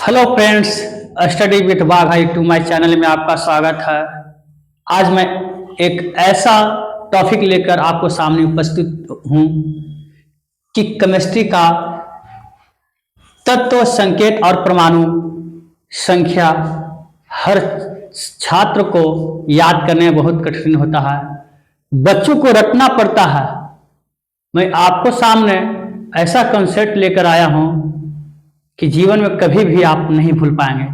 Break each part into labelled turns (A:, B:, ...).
A: Hello friends, study with Bagha YouTube my channel में आपका स्वागत है। आज मैं एक ऐसा टॉपिक लेकर आपको सामने उपस्थित हूँ कि केमिस्ट्री का तत्व, संकेत और परमाणु संख्या हर छात्र को याद करने में बहुत कठिन होता है, बच्चों को रटना पड़ता है। मैं आपको सामने ऐसा कॉन्सेप्ट लेकर आया हूँ कि जीवन में कभी भी आप नहीं भूल पाएंगे।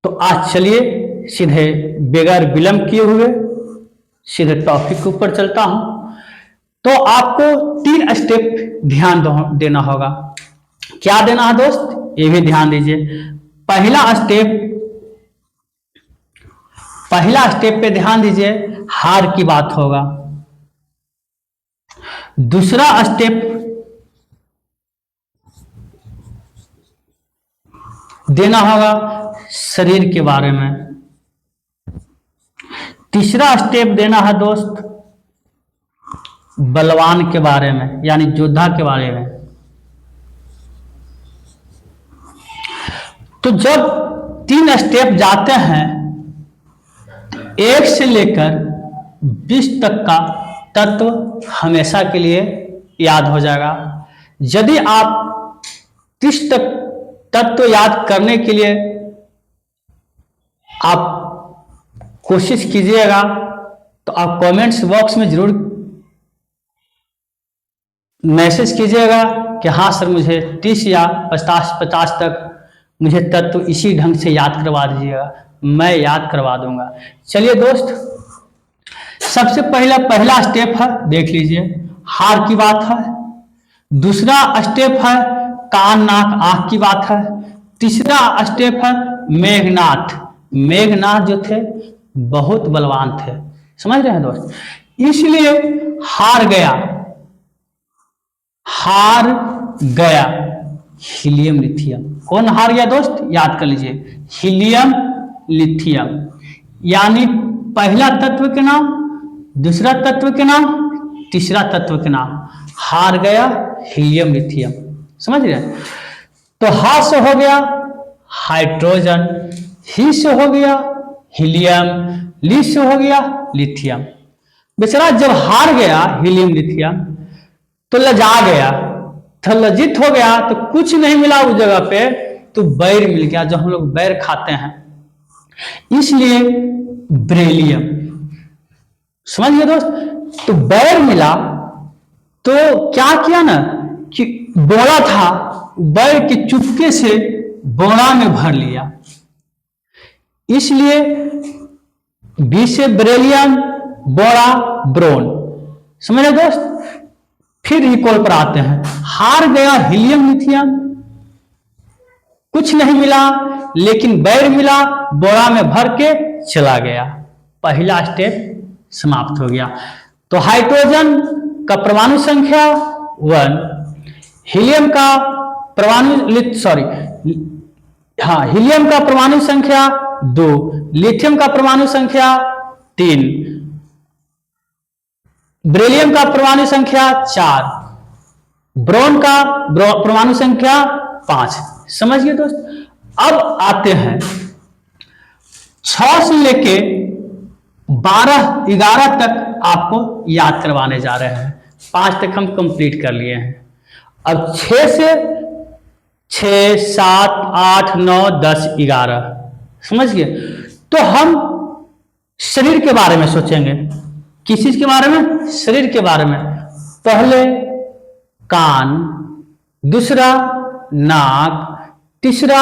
A: तो आज चलिए सीधे बगैर विलंब किए हुए सीधे टॉपिक के ऊपर चलता हूं। तो आपको 3 स्टेप ध्यान देना होगा। क्या देना है दोस्त, ये भी ध्यान दीजिए। पहला स्टेप पे ध्यान दीजिए, हार की बात होगा। दूसरा स्टेप देना होगा शरीर के बारे में। तीसरा स्टेप देना है दोस्त बलवान के बारे में, यानी योद्धा के बारे में। तो जब 3 स्टेप जाते हैं, 1 से लेकर 20 तक का तत्व हमेशा के लिए याद हो जाएगा। यदि आप 30 तक तत्व याद करने के लिए आप कोशिश कीजिएगा, तो आप कमेंट्स बॉक्स में जरूर मैसेज कीजिएगा कि हाँ सर, मुझे 30 या 50 तक मुझे तत्व इसी ढंग से याद करवा दीजिएगा, मैं याद करवा दूंगा। चलिए दोस्त, सबसे पहला स्टेप है, देख लीजिए, हार की बात है। दूसरा स्टेप है कान नाक आंख की बात है। तीसरा स्टेप है मेघनाथ जो थे बहुत बलवान थे, समझ रहे हैं दोस्त। इसलिए हार गया हीलियम लिथियम। कौन हार गया दोस्त, याद कर लीजिए, हीलियम लिथियम। यानी पहला तत्व के नाम, दूसरा तत्व के नाम, तीसरा तत्व के नाम, हार गया हीलियम लिथियम, समझ रहे हैं। तो हा से हो गया हाइड्रोजन, ही से हो गया हीलियम, ली से हो गया लिथियम। बेचारा जब हार गया हीलियम लिथियम तो लजा गया, तो लज्जित हो गया, तो कुछ नहीं मिला उस जगह पे, तो बैर मिल गया, जो हम लोग बैर खाते हैं, इसलिए बेरिलियम, समझ गए दोस्त। तो बैर मिला तो क्या किया ना कि बोरा था, बैर के चुपके से बोरा में भर लिया, इसलिए बी से बेरिलियम, बोरा ब्रोन, समझ रहे दोस्त। फिर इक्वल पर आते हैं, हार गया हीलियम लिथियम, कुछ नहीं मिला, लेकिन बैर मिला, बोरा में भर के चला गया, पहला स्टेप समाप्त हो गया। तो हाइड्रोजन का परमाणु संख्या 1, हीलियम का हीलियम का परमाणु संख्या 2, लिथियम का परमाणु संख्या 3, बेरिलियम का परमाणु संख्या 4, ब्रोन का परमाणु संख्या 5, समझ गए दोस्त। अब आते हैं 6 से लेके 11 तक आपको याद करवाने जा रहे हैं। 5 तक हम कंप्लीट कर लिए हैं। अब 6 से 6, 7, 8, 9, 10, 11, समझ गए। तो हम शरीर के बारे में सोचेंगे। किस चीज के बारे में, शरीर के बारे में। पहले कान, दूसरा नाक, तीसरा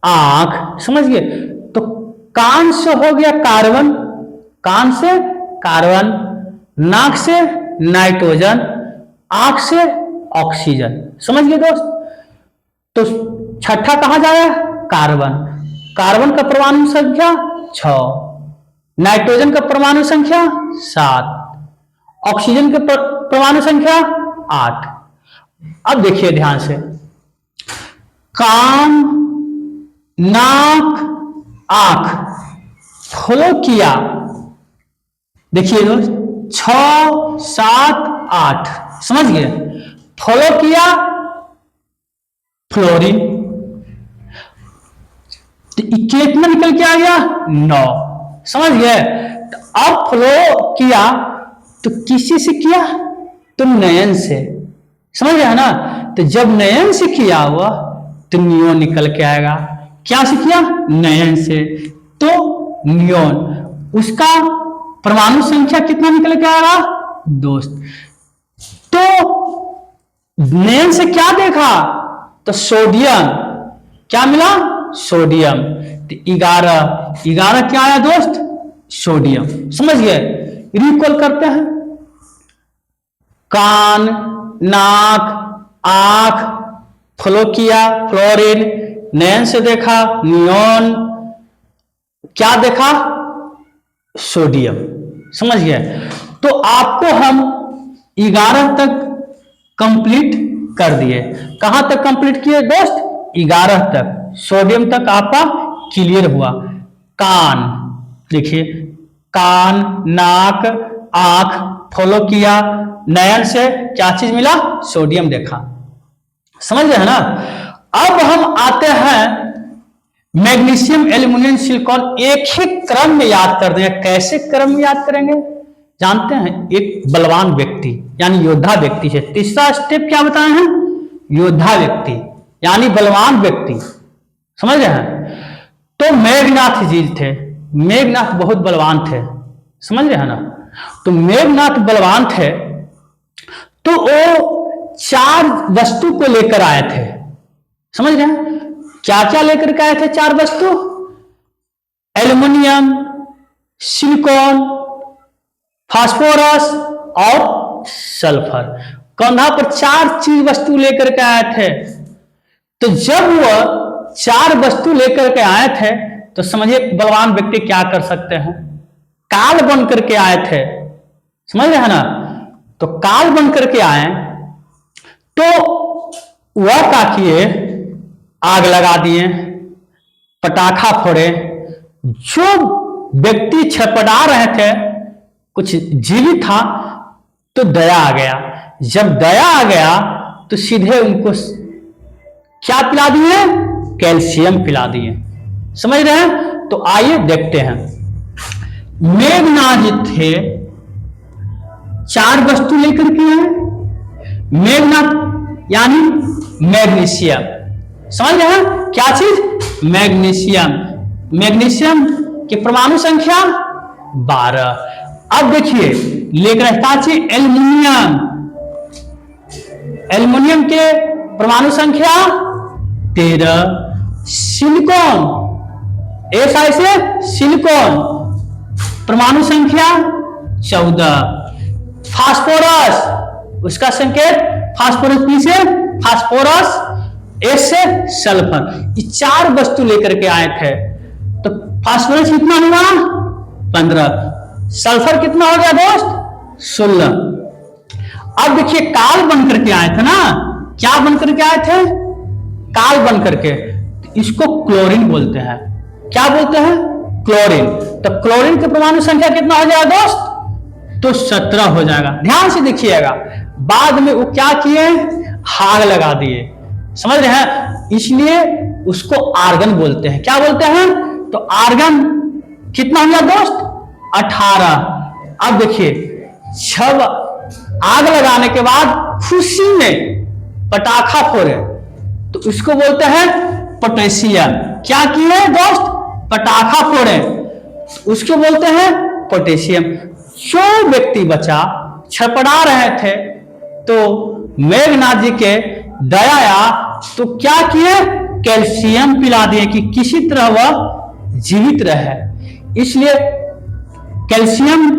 A: आंख, समझ गए। तो कान से हो गया कार्बन, नाक से नाइट्रोजन, आंख से ऑक्सीजन, समझ गए दोस्त। तो छठा कहां जाएगा, कार्बन का परमाणु संख्या 6, नाइट्रोजन का परमाणु संख्या 7, ऑक्सीजन का परमाणु संख्या 8। अब देखिए ध्यान से, कान नाक आंख फॉलो किया, देखिए दोस्त 6, 7, 8, समझ गए। फॉलो किया फ्लोरीन, तो कितना निकल के आ गया 9, समझ गए। तो अब फ्लो किया तो किसी से किया, तो नयन से, समझ गया ना। तो जब नयन से किया हुआ तो नियोन निकल के आएगा। क्या से किया, नयन से, तो नियोन, उसका परमाणु संख्या कितना निकल के आएगा दोस्त। तो नयन से क्या देखा, तो सोडियम, क्या मिला सोडियम, तो 11 क्या आया दोस्त सोडियम, समझ गए। रिकॉल करते हैं, कान, नाक, आंख, फ्लो किया फ्लोरीन, नयन से देखा नियोन, क्या देखा सोडियम, समझ गए। तो आपको हम 11 तक कंप्लीट कर दिए। कहां तक कंप्लीट किए दोस्त, 11 तक, सोडियम तक आपका क्लियर हुआ। कान देखिए, कान, नाक, आंख, फॉलो किया, नयन से क्या चीज मिला, सोडियम देखा, समझ रहे हैं ना। अब हम आते हैं मैग्नीशियम, एल्युमिनियम, सिलिकॉन, एक ही क्रम में याद कर देंगे। कैसे क्रम में याद करेंगे जानते हैं, एक बलवान व्यक्ति यानी योद्धा व्यक्ति है। तीसरा स्टेप क्या बताए हैं, योद्धा व्यक्ति यानी बलवान व्यक्ति, समझ रहे हैं। तो मेघनाथ जी थे, मेघनाथ बहुत बलवान थे, समझ रहे हैं ना। तो मेघनाथ बलवान थे, तो वो 4 वस्तु को लेकर आए थे, समझ रहे हैं। क्या क्या लेकर के आए थे 4 वस्तु, एल्युमिनियम, सिलिकॉन, फास्फोरस और सल्फर। कंधा पर 4 चीज वस्तु लेकर के आए थे। तो जब वह 4 वस्तु लेकर के आए थे तो समझिए बलवान व्यक्ति क्या कर सकते हैं, काल बन करके आए थे, समझ रहे हैं ना। तो काल बन करके आए तो वह क्या किए, आग लगा दिए, पटाखा फोड़े। जो व्यक्ति छटपटा रहे थे, कुछ जीवित था, तो दया आ गया। जब दया आ गया तो सीधे उनको क्या पिला दिए, कैल्शियम पिला दिए, समझ रहे हैं। तो आइए देखते हैं, मेघनाथ थे, 4 वस्तु लेकर के आए। मेघनाथ यानी मैग्नीशियम, समझ रहे हैं, क्या चीज मैग्नीशियम। मैग्नीशियम की परमाणु संख्या 12। अब देखिए लेकर एल्युमिनियम, एल्युमिनियम के परमाणु संख्या 13। सिलिकॉन, ऐसा ऐसे सिलिकॉन, परमाणु संख्या 14। फास्फोरस, उसका संकेत फास्फोरस, पी से फास्फोरस, एस से सल्फर। ये 4 वस्तु लेकर के आए थे। तो फास्फोरस कितना हुआ 15, सल्फर कितना हो गया दोस्त 16। अब देखिए काल बन करके आए थे ना, क्या बन करके आए थे, काल बन करके। इसको क्लोरीन बोलते हैं, क्या बोलते हैं क्लोरीन। तो क्लोरीन की परमाणु संख्या कितना हो जाएगा दोस्त, तो 17 हो जाएगा। ध्यान से देखिएगा, बाद में वो क्या किए, आग लगा दिए, समझ रहे हैं। इसलिए उसको आर्गन बोलते हैं, क्या बोलते हैं। तो आर्गन कितना हो गया दोस्त 18। अब देखिए जब आग लगाने के बाद खुशी में पटाखा फोड़े तो उसको बोलते हैं पोटेशियम। क्या किए दोस्त, पटाखा फोड़े, उसको बोलते हैं पोटेशियम। जो व्यक्ति बचा छपड़ा रहे थे तो मेघनाथ जी के दया आया तो क्या किए, कैल्शियम पिला दिए कि किसी तरह वह जीवित रहे। इसलिए कैल्शियम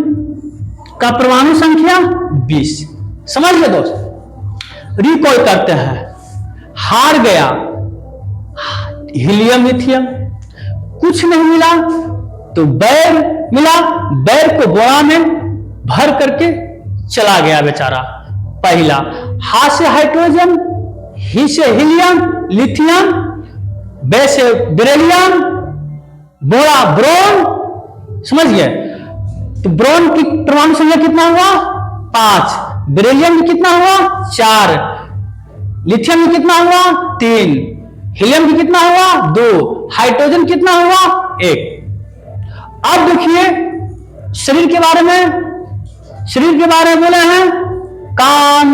A: का परमाणु संख्या 20। समझ गए दोस्त। रिकॉल करते हैं, हार गया हीलियम लिथियम, कुछ नहीं मिला तो बैर मिला, बैर को बोरा में भर करके चला गया बेचारा। पहला हा से हाइड्रोजन, ही से हीलियम, लिथियम, बे से बेरिलियम, बोरा ब्रोन, समझ गए। तो ब्रोन की परमाणु संख्या कितना हुआ 5, बेरिलियम में कितना हुआ 4, लिथियम में कितना हुआ 3, हीलियम में कितना हुआ 2, हाइड्रोजन कितना हुआ 1। अब देखिए शरीर के बारे में बोले हैं कान,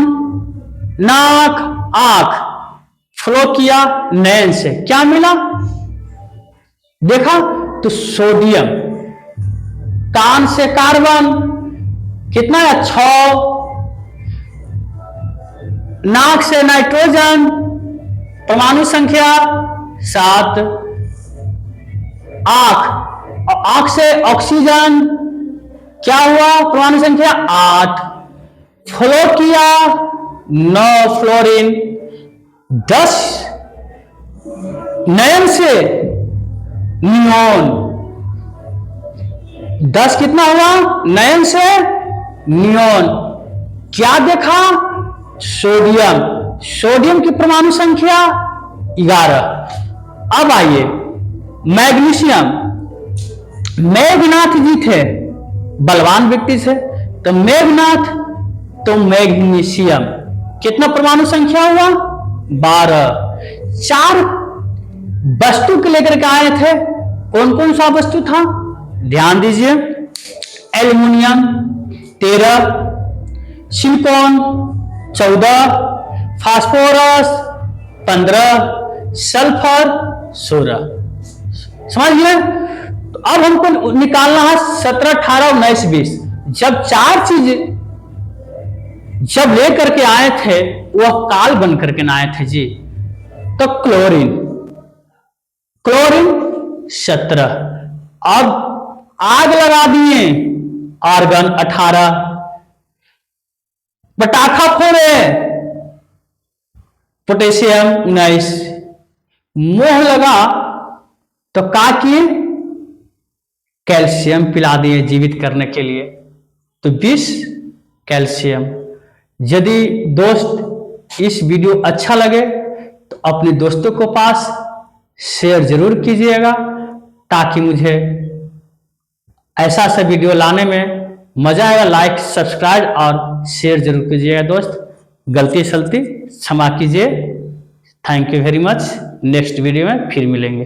A: नाक, आंख, फ्लो किया नयन से, क्या मिला देखा तो सोडियम, कान से कार्बन कितना है 6, नाक से नाइट्रोजन, परमाणु संख्या 7, आंख से ऑक्सीजन क्या हुआ परमाणु संख्या 8, फ्लो किया 9 फ्लोरीन, 10 नयन से नियोन, 10 कितना हुआ नयन से नियोन, क्या देखा सोडियम की परमाणु संख्या 11। अब आइए मैग्नीशियम, मेघनाथ जी थे बलवान व्यक्ति थे, तो मेघनाथ तो मैग्नीशियम कितना परमाणु संख्या हुआ 12। 4 वस्तु के लेकर के आए थे, कौन कौन सा वस्तु था ध्यान दीजिए, एल्युमिनियम 13, सिलिकॉन 14, फास्फोरस 15, सल्फर 16। समझ गए। तो अब हमको निकालना है 17, 18, 19, 20। जब 4 चीज जब लेकर के आए थे वह काल बन करके ना आए थे जी। तो क्लोरीन 17, अब आग लगा दिए आर्गन 18, पटाखा फोड़े पोटेशियम 19, मोह लगा तो का किए कैल्शियम पिला दिए जीवित करने के लिए, तो 20 कैल्शियम। यदि दोस्त इस वीडियो अच्छा लगे तो अपने दोस्तों को पास शेयर जरूर कीजिएगा, ताकि मुझे ऐसा वीडियो लाने में मजा आएगा। लाइक, सब्सक्राइब और शेयर जरूर कीजिएगा दोस्त। गलती सलती क्षमा कीजिए। Thank you very much. Next video में फिर मिलेंगे।